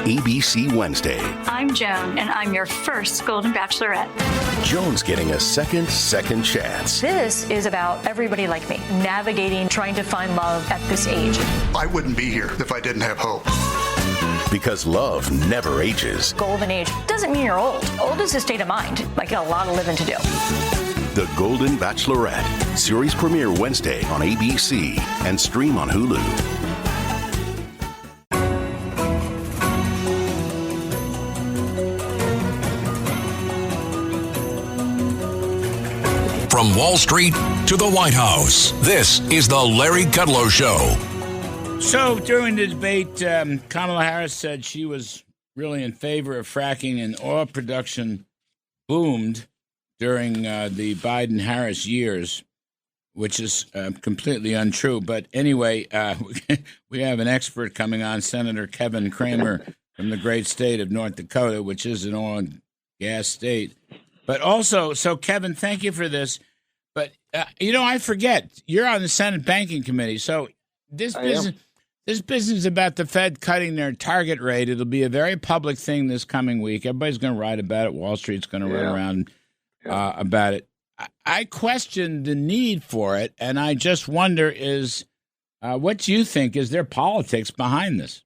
ABC Wednesday. I'm Joan, and I'm your first Golden Bachelorette. Joan's getting a second chance. This is about everybody like me, navigating, trying to find love at this age. I wouldn't be here if I didn't have hope. Because love never ages. Golden age doesn't mean you're old. Old is a state of mind, like a lot of living to do. The Golden Bachelorette. Series premiere Wednesday on ABC and stream on Hulu. From Wall Street to the White House, this is the Larry Kudlow Show. So during the debate, Kamala Harris said she was really in favor of fracking, and oil production boomed during the Biden-Harris years, which is completely untrue. But anyway, we have an expert coming on, Senator Kevin Cramer from the great state of North Dakota, which is an oil and gas state. But also, so Kevin, thank you for this. But, I forget, you're on the Senate Banking Committee. So this business about the Fed cutting their target rate, it'll be a very public thing this coming week. Everybody's going to write about it. Wall Street's going to run around about it. I question the need for it, and I just wonder what do you think? Is there politics behind this?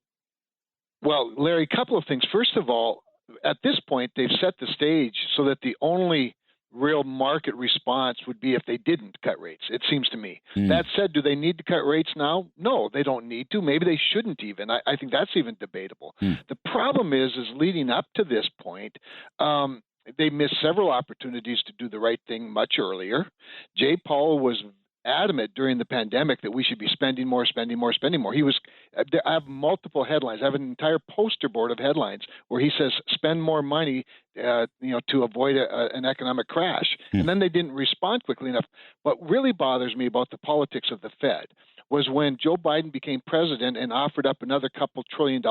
Well, Larry, a couple of things. First of all, at this point, they've set the stage so that the only real market response would be if they didn't cut rates, it seems to me. That said, do they need to cut rates now? No, they don't need to. Maybe they shouldn't even. I think that's even debatable. The problem is leading up to this point, they missed several opportunities to do the right thing much earlier. Jay Powell was adamant during the pandemic that we should be spending more. I have multiple headlines. I have an entire poster board of headlines where he says spend more money, to avoid an economic crash. And then they didn't respond quickly enough. What really bothers me about the politics of the Fed was when Joe Biden became president and offered up another couple $1 trillion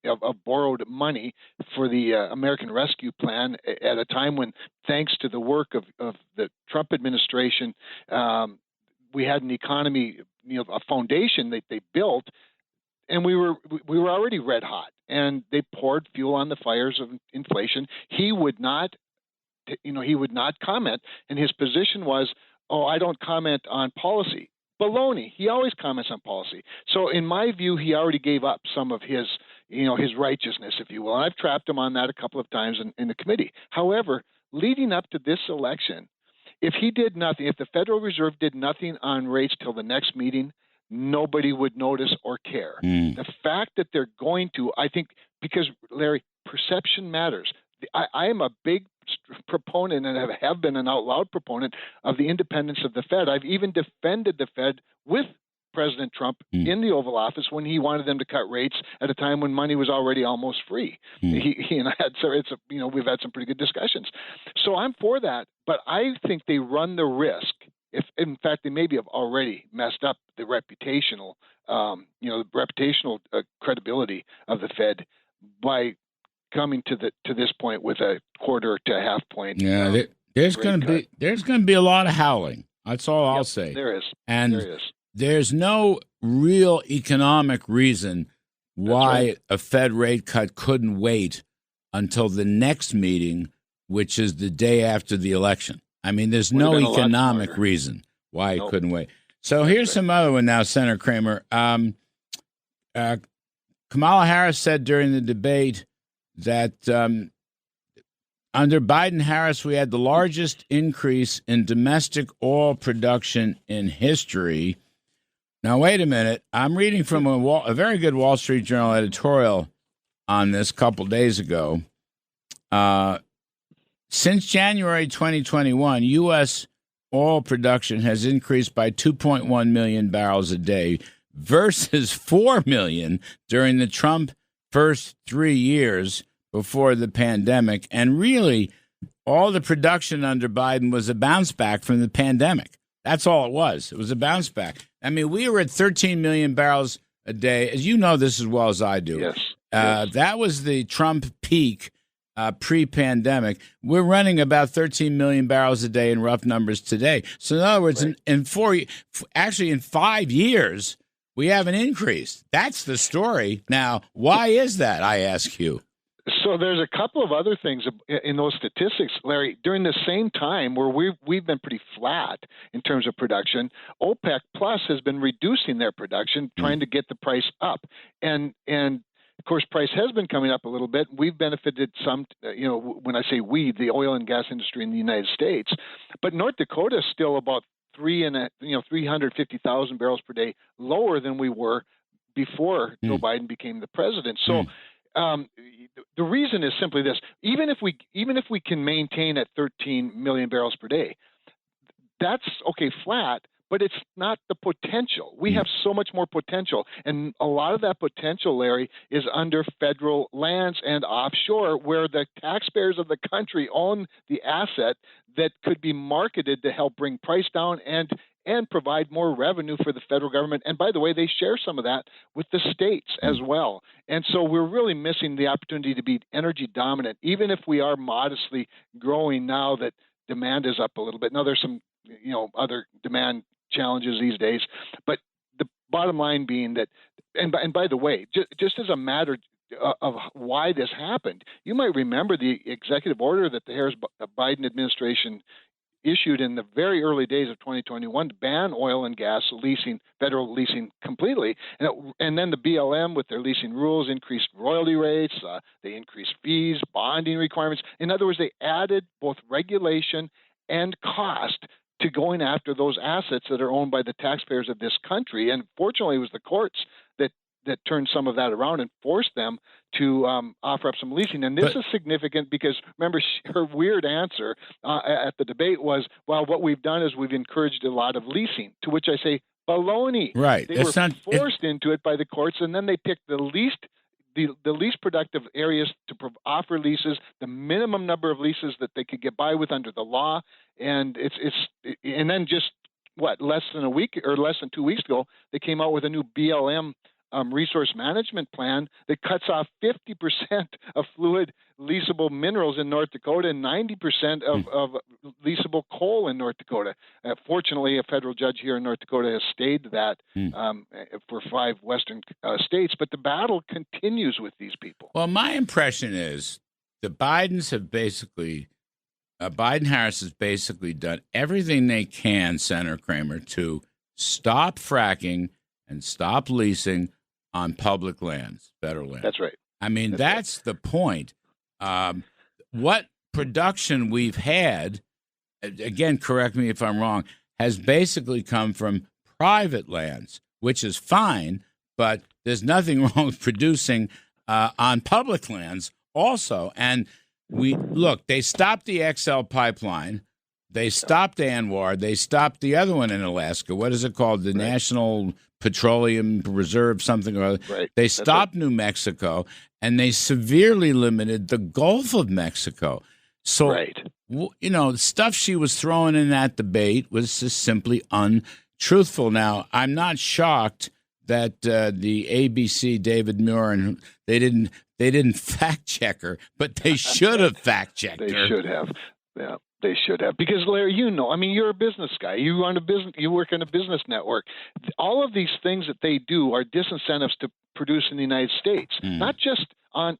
of borrowed money for the American Rescue Plan at a time when, thanks to the work of the Trump administration, we had an economy, a foundation that they built, and we were already red hot, and they poured fuel on the fires of inflation. He would not comment, and his position was, I don't comment on policy. Baloney. He always comments on policy. So in my view, he already gave up some of his righteousness, if you will. And I've trapped him on that a couple of times in the committee. However, leading up to this election, if he did nothing, if the Federal Reserve did nothing on rates till the next meeting, nobody would notice or care. The fact that they're going to, I think, because, Larry, perception matters. I am a big proponent and have been an out loud proponent of the independence of the Fed. I've even defended the Fed with President Trump in the Oval Office when he wanted them to cut rates at a time when money was already almost free. He and I had, so we've had some pretty good discussions. So I'm for that, but I think they run the risk. If in fact they maybe have already messed up the reputational, credibility of the Fed by coming to this point with a quarter to a half point. Yeah, there's going to be a lot of howling. That's all I'll say. There is, and there is. There's no real economic reason why a Fed rate cut couldn't wait until the next meeting, which is the day after the election. I mean, there's no economic reason why it couldn't wait. So here's some other one now, Senator Cramer. Kamala Harris said during the debate that under Biden-Harris, we had the largest increase in domestic oil production in history. Now, wait a minute. I'm reading from a very good Wall Street Journal editorial on this a couple days ago. Since January 2021, U.S. oil production has increased by 2.1 million barrels a day versus 4 million during the Trump first 3 years before the pandemic. And really, all the production under Biden was a bounce back from the pandemic. That's all it was. It was a bounce back. I mean, we were at 13 million barrels a day. As you know this as well as I do. Yes. That was the Trump peak pre-pandemic. We're running about 13 million barrels a day in rough numbers today. So in other words, in 5 years, We have an increase. That's the story. Now, why is that, I ask you? So there's a couple of other things in those statistics, Larry. During the same time where we've been pretty flat in terms of production, OPEC Plus has been reducing their production, trying to get the price up. And of course, price has been coming up a little bit. We've benefited some, when I say we, the oil and gas industry in the United States. But North Dakota is still about 350,000 barrels per day lower than we were before Joe Biden became the president. So the reason is simply this: even if we can maintain at 13 million barrels per day, that's okay, flat. But it's not the potential. We have so much more potential. And a lot of that potential, Larry, is under federal lands and offshore, where the taxpayers of the country own the asset that could be marketed to help bring price down and provide more revenue for the federal government. And by the way, they share some of that with the states as well. And so we're really missing the opportunity to be energy dominant, even if we are modestly growing now that demand is up a little bit. Now there's some other demand challenges these days, but the bottom line being that, and by the way, just as a matter of why this happened, you might remember the executive order that the Harris-Biden administration issued in the very early days of 2021 to ban oil and gas leasing, federal leasing completely. And then the BLM, with their leasing rules, increased royalty rates, they increased fees, bonding requirements. In other words, they added both regulation and cost to going after those assets that are owned by the taxpayers of this country. And fortunately, it was the courts that turned some of that around and forced them to offer up some leasing. And this is significant because, remember, her weird answer at the debate was, well, what we've done is we've encouraged a lot of leasing, to which I say, baloney. Right. They were forced into it by the courts, and then they picked the least productive areas to offer leases, the minimum number of leases that they could get by with under the law, and and then just less than a week or less than 2 weeks ago, they came out with a new BLM resource management plan that cuts off 50% of fluid leasable minerals in North Dakota and 90% of leasable coal in North Dakota. Fortunately, a federal judge here in North Dakota has stayed that for 5 western states, but the battle continues with these people. Well, my impression is the Biden-Harris has basically done everything they can, Senator Cramer, to stop fracking and stop leasing on public lands, federal land. That's right. I mean, that's the point. What production we've had, again, correct me if I'm wrong, has basically come from private lands, which is fine, but there's nothing wrong with producing on public lands also. And they stopped the XL pipeline. They stopped ANWR. They stopped the other one in Alaska. What is it called? The National Petroleum Reserve, something or other. Right. They stopped New Mexico, and they severely limited the Gulf of Mexico. So, the stuff she was throwing in that debate was just simply untruthful. Now, I'm not shocked that the ABC, David Muir, and they didn't fact check her, but they should have fact checked her. They should have. Yeah. They should have, because Larry, you're a business guy. You run a business. You work in a business network. All of these things that they do are disincentives to produce in the United States, not just on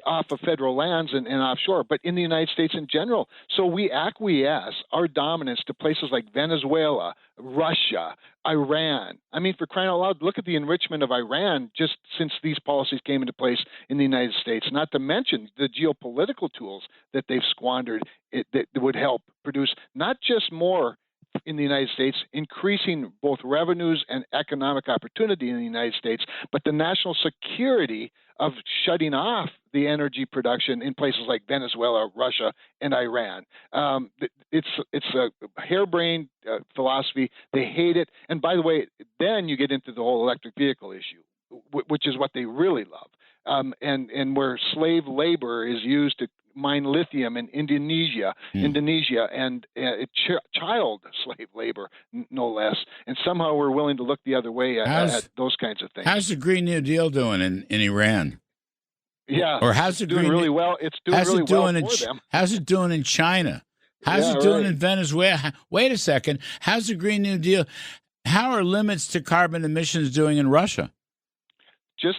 off of federal lands and offshore, but in the United States in general. So we acquiesce our dominance to places like Venezuela, Russia, Iran. I mean, for crying out loud, look at the enrichment of Iran just since these policies came into place in the United States, not to mention the geopolitical tools that they've squandered that would help produce not just more in the United States, increasing both revenues and economic opportunity in the United States, but the national security of shutting off the energy production in places like Venezuela, Russia, and Iran. It's a harebrained philosophy. They hate it. And by the way, then you get into the whole electric vehicle issue, which is what they really love. And where slave labor is used to mine lithium in Indonesia, and child slave labor, no less. And somehow we're willing to look the other way at those kinds of things. How's the Green New Deal doing in Iran? Yeah, or how's it doing really well? It's doing really well for them. How's it doing in China? How's it doing in Venezuela? Wait a second. How's the Green New Deal? how are limits to carbon emissions doing in Russia?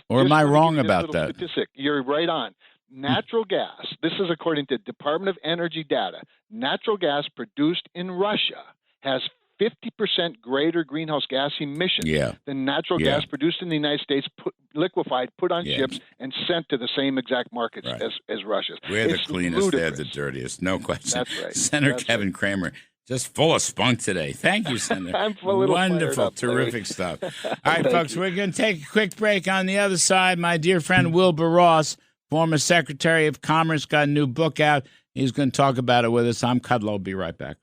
Or am just I wanna wrong give you this about little that? Statistic. You're right on. Natural gas, this is according to Department of Energy data, natural gas produced in Russia has 50% greater greenhouse gas emissions than natural gas produced in the United States, liquefied, put on ships, and sent to the same exact markets as Russia's. We're the It's cleanest, ludicrous. they're the dirtiest. No question. That's right. Senator That's Kevin Cramer, just full of spunk today. Thank you, Senator. I'm a little wonderful, fired up, terrific stuff. All right, Thank folks, you. we're going to take a quick break. On the other side, my dear friend Wilbur Ross, former Secretary of Commerce, got a new book out. He's going to talk about it with us. I'm Kudlow. Be right back.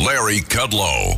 Larry Kudlow.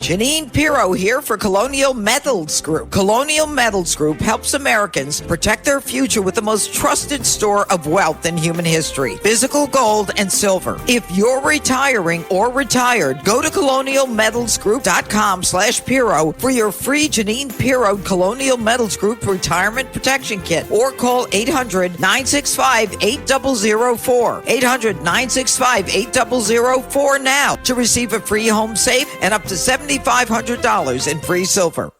Janine Pirro here for Colonial Metals Group. Colonial Metals Group helps Americans protect their future with the most trusted store of wealth in human history, physical gold and silver. If you're retiring or retired, go to colonialmetalsgroup.com/Pirro for your free Janine Pirro Colonial Metals Group Retirement Protection Kit, or call 800-965-8004. 800-965-8004 now to receive a free home safe and up to $7,500 in free silver.